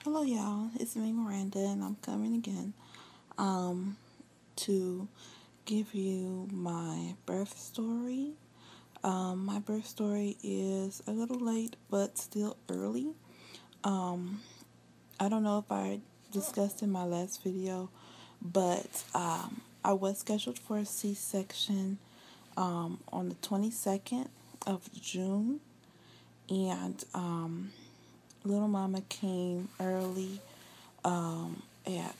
Hello, y'all. It's me, Miranda, and I'm coming again to give you my birth story. My birth story is a little late, but still early. Um, I don't know if I discussed in my last video, but I was scheduled for a C-section on the 22nd of June, and little mama came early at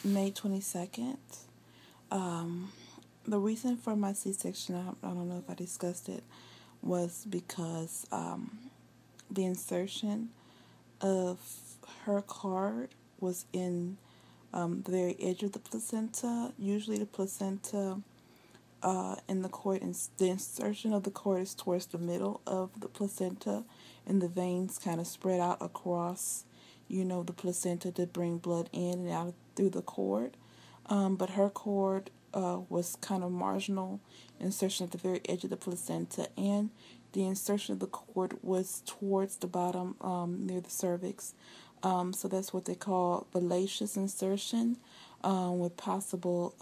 May 22nd. The reason for my C-section, I don't know if I discussed it, was because the insertion of her card was in the very edge of the placenta. Usually the placenta in the cord, and the insertion of the cord is towards the middle of the placenta, and the veins kind of spread out across, the placenta to bring blood in and out through the cord. But her cord was kind of marginal insertion at the very edge of the placenta, and the insertion of the cord was towards the bottom near the cervix. So that's what they call velaceous insertion with possible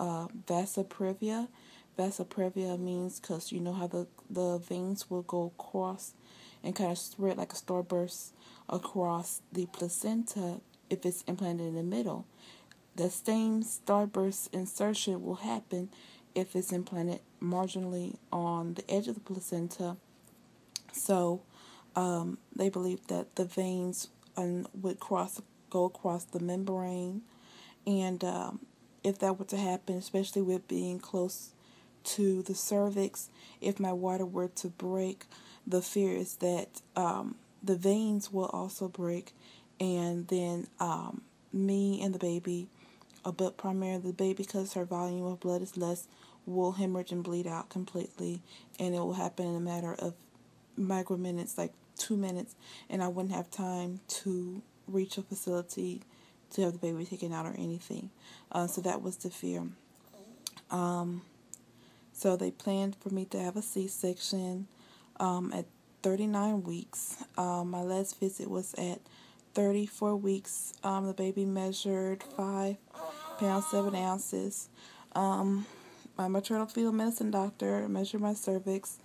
vasa previa. Vasa previa means because you know how the veins will go across and kind of spread like a starburst across the placenta if it's implanted in the middle. The same starburst insertion will happen if it's implanted marginally on the edge of the placenta. So they believe that the veins would go across the membrane, and if that were to happen, especially with being close to the cervix, if my water were to break, the fear is that the veins will also break, and then me and the baby, but primarily the baby, because her volume of blood is less, will hemorrhage and bleed out completely, and it will happen in a matter of microminutes, like 2 minutes, and I wouldn't have time to reach a facility to have the baby taken out or anything. So that was the fear. So they planned for me to have a C-section at 39 weeks. My last visit was at 34 weeks. The baby measured 5 pounds 7 ounces. My maternal fetal medicine doctor measured my cervix.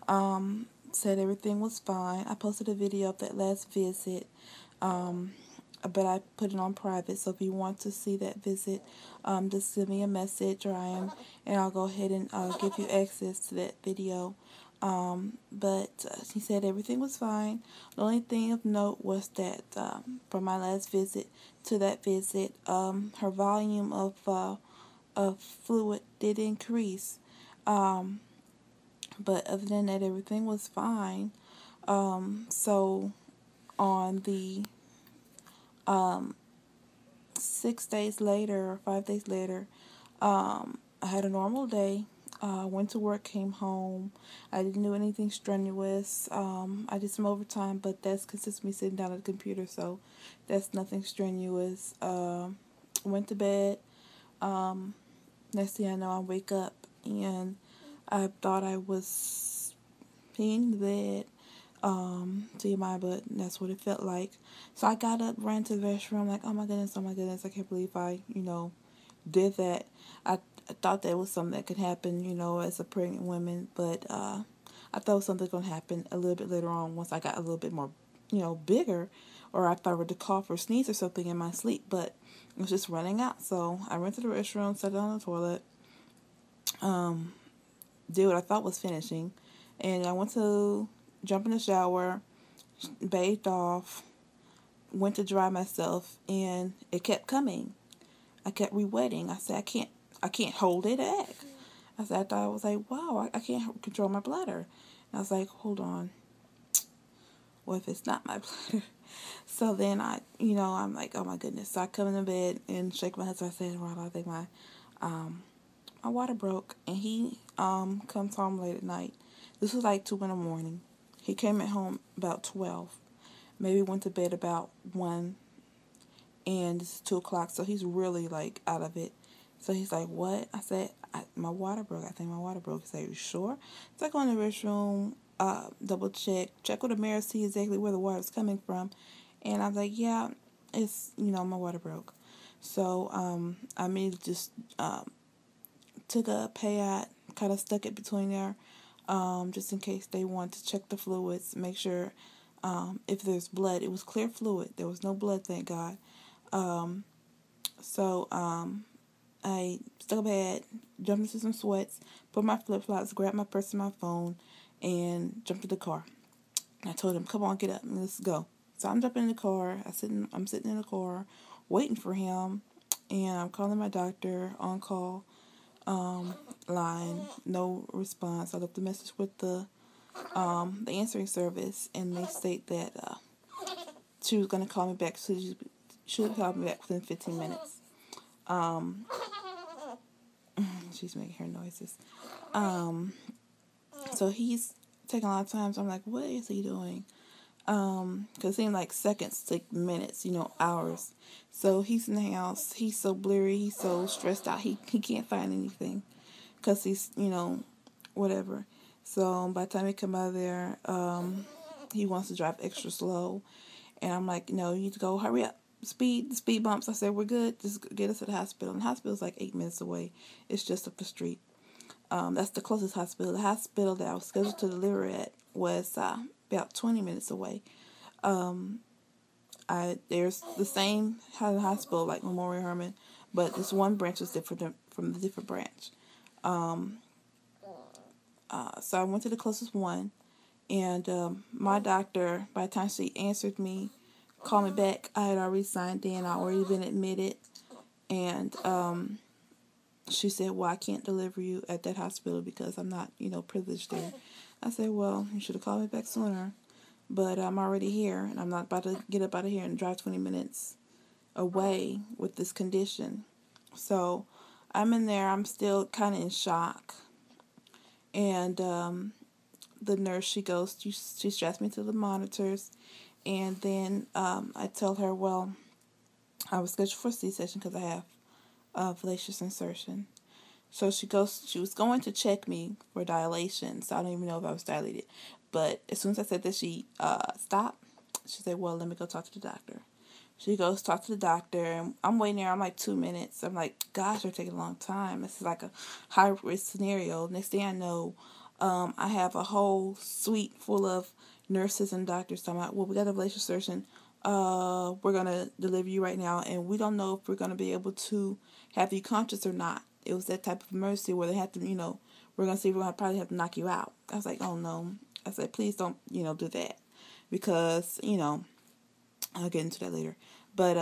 Said everything was fine. I posted a video of that last visit, but I put it on private. So if you want to see that visit, just send me a message, and I'll go ahead and give you access to that video. But she said everything was fine. The only thing of note was that from my last visit to that visit, her volume of fluid did increase. But other than that, everything was fine. So on the 6 days later or 5 days later, I had a normal day. Went to work, came home. I didn't do anything strenuous. I did some overtime, but that's consists of me sitting down at the computer, so that's nothing strenuous. Went to bed. Next thing I know, I wake up and I thought I was peeing in the bed. To your mind, but that's what it felt like. So I got up, ran to the restroom, like, oh my goodness, I can't believe I, did that. I thought that was something that could happen, as a pregnant woman, but I thought it was something going to happen a little bit later on once I got a little bit more, bigger, or I thought I were to cough or sneeze or something in my sleep, but it was just running out. So I went to the restroom, sat down on the toilet, did what I thought was finishing, and I went to jump in the shower, bathed off, went to dry myself, and it kept coming. I kept re-wetting. I said, I can't hold it back. I thought I was like, wow, I can't control my bladder. And I was like, hold on. What if it's not my bladder? So then I'm like, oh my goodness. So I come in the bed and shake my head. So I said, well, I think my water broke. And he comes home late at night. This was like 2 in the morning. He came at home about 12. Maybe went to bed about 1. And it's 2 o'clock. So he's really like out of it. So he's like, what? I said, my water broke. I think my water broke. He said, you sure? So I go in the restroom, double check with the mirror, see exactly where the water is coming from. And I was like, yeah, it's, my water broke. So, I immediately just took a pad, kind of stuck it between there, just in case they want to check the fluids, make sure if there's blood. It was clear fluid. There was no blood, thank God. So I stuck a pad, jumped into some sweats, put my flip-flops, grabbed my purse and my phone, and jumped in the car. And I told him, come on, get up, and let's go. So I'm jumping in the car. I'm sitting in the car, waiting for him, and I'm calling my doctor on call line. No response. I left a message with the answering service, and they state that she was going to call me back. So she would call me back within 15 minutes. She's making her noises. So he's taking a lot of time. So I'm like, what is he doing? Because it seemed like seconds to minutes, hours. So he's in the house. He's so bleary. He's so stressed out. He can't find anything because he's, whatever. So by the time he come out of there, he wants to drive extra slow. And I'm like, no, you need to go, hurry up. Speed bumps. I said, we're good. Just get us to the hospital. And the hospital's like 8 minutes away. It's just up the street. That's the closest hospital. The hospital that I was scheduled to deliver at was about 20 minutes away. There's the same hospital like Memorial Hermann, but this one branch was different from the different branch. So I went to the closest one, and my doctor, by the time she answered me, called me back, I had already signed in. I already been admitted, and she said, well, I can't deliver you at that hospital because I'm not, privileged there. I said, well, you should have called me back sooner, but I'm already here, and I'm not about to get up out of here and drive 20 minutes away with this condition. So I'm in there. I'm still kind of in shock. And the nurse, she straps me to the monitors, and then I tell her, well, I was scheduled for C-section because I have fallacious insertion. So she was going to check me for dilation, so I don't even know if I was dilated. But as soon as I said that, she stopped. She said, well, let me go talk to the doctor. She goes talk to the doctor, and I'm waiting there. I'm like 2 minutes. I'm like, gosh, they're taking a long time. This is like a high-risk scenario. Next thing I know, I have a whole suite full of nurses and doctors talking about, well, we got a fallacious surgeon. We're going to deliver you right now, and we don't know if we're going to be able to have you conscious or not. It was that type of emergency where they had to, we're going to see if we're going to probably have to knock you out. I was like, oh, no. I said, please don't, do that. Because, I'll get into that later. But,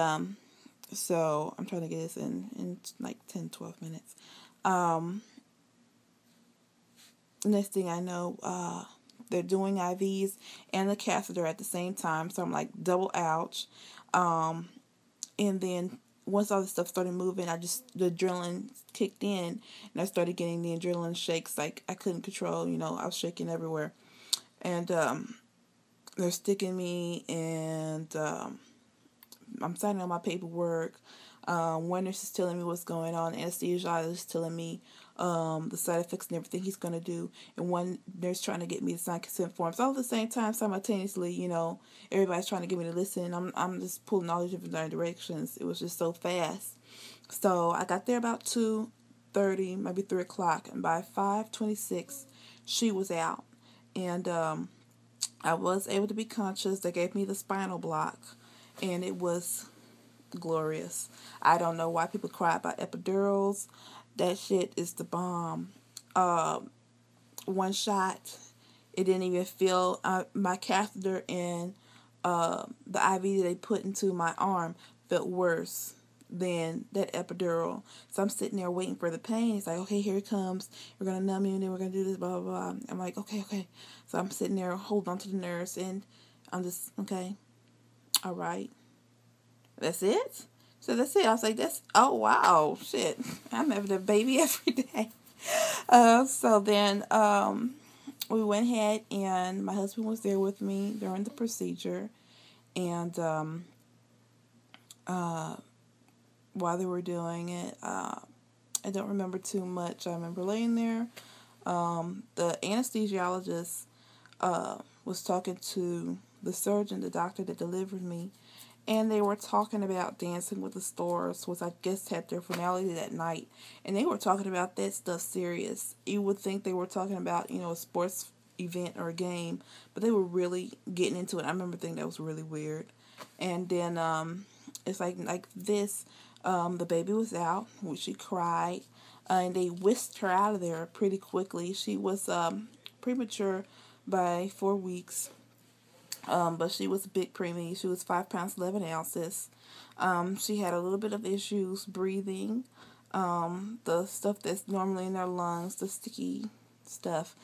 so I'm trying to get this in like 10, 12 minutes. Next thing I know, they're doing IVs and the catheter at the same time. So I'm like, double ouch. And then once all this stuff started moving, the adrenaline kicked in, and I started getting the adrenaline shakes like I couldn't control. I was shaking everywhere. And they're sticking me, and I'm signing on my paperwork. One nurse is telling me what's going on. The anesthesiologist is telling me the side effects and everything he's going to do. And one nurse trying to get me to sign consent forms. All at the same time, simultaneously, everybody's trying to get me to listen. I'm just pulling all these different directions. It was just so fast. So I got there about 2:30, maybe 3 o'clock. And by 5:26, she was out. And I was able to be conscious. They gave me the spinal block. And it was glorious. I don't know why people cry about epidurals. That shit is the bomb. One shot, it didn't even feel my catheter and the IV that they put into my arm felt worse than that epidural. So I'm sitting there waiting for the pain. It's like, okay, here it comes. We're gonna numb you, and then we're gonna do this, blah blah blah. I'm like, okay. So I'm sitting there holding on to the nurse, and I'm just okay. All right. That's it? So that's it. I was like, oh wow, shit. I'm having a baby every day. So then we went ahead, and my husband was there with me during the procedure. And while they were doing it, I don't remember too much. I remember laying there. The anesthesiologist was talking to the surgeon, the doctor that delivered me. and they were talking about Dancing with the Stars, was I guess had their finale that night, and they were talking about that stuff serious. You would think they were talking about, a sports event or a game, but they were really getting into it. I remember thinking that was really weird. And then it's like this. The baby was out. She cried, and they whisked her out of there pretty quickly. She was premature by 4 weeks, but she was a big preemie. She was 5 pounds 11 ounces. She had a little bit of issues breathing. The stuff that's normally in her lungs, the sticky stuff.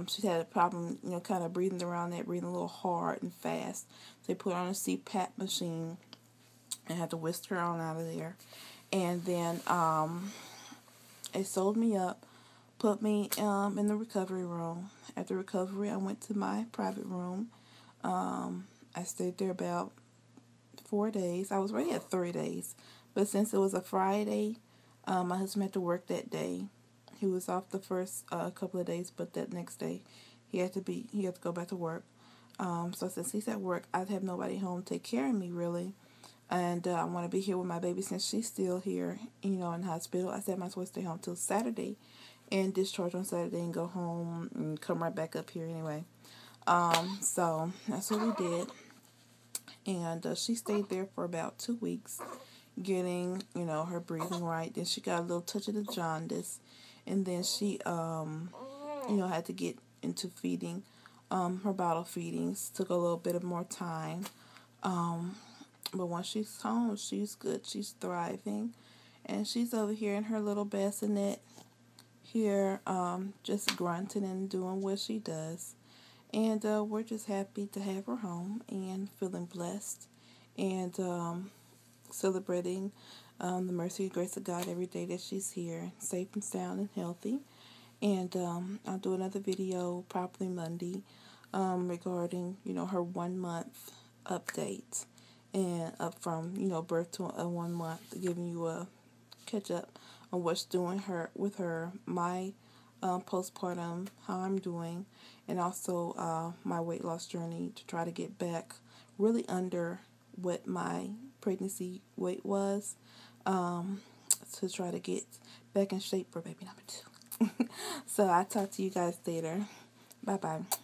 She had a problem, kind of breathing around that, breathing a little hard and fast. They put her on a CPAP machine and had to whisk her on out of there. And then they sewed me up, put me in the recovery room. After recovery, I went to my private room. I stayed there about 4 days. I was ready at 3 days, but since it was a Friday, my husband had to work that day. He was off the first couple of days, but that next day he had to go back to work. So since he's at work, I'd have nobody home to take care of me really, and I want to be here with my baby since she's still here, in the hospital. I said I might as well stay home till Saturday, and discharge on Saturday and go home and come right back up here anyway. So that's what we did. And she stayed there for about 2 weeks, getting, her breathing right. Then she got a little touch of the jaundice. And then she, had to get into feeding. Her bottle feedings took a little bit of more time. But once she's home, she's good. She's thriving. And she's over here in her little bassinet here, just grunting and doing what she does. And we're just happy to have her home and feeling blessed and celebrating the mercy and grace of God every day that she's here, safe and sound and healthy. And I'll do another video probably Monday regarding, her 1 month update and up from, birth to 1 month, giving you a catch up on what's doing with her, my postpartum, how I'm doing, and also my weight loss journey to try to get back really under what my pregnancy weight was, to try to get back in shape for baby number 2. So I'll talk to you guys later. Bye-bye.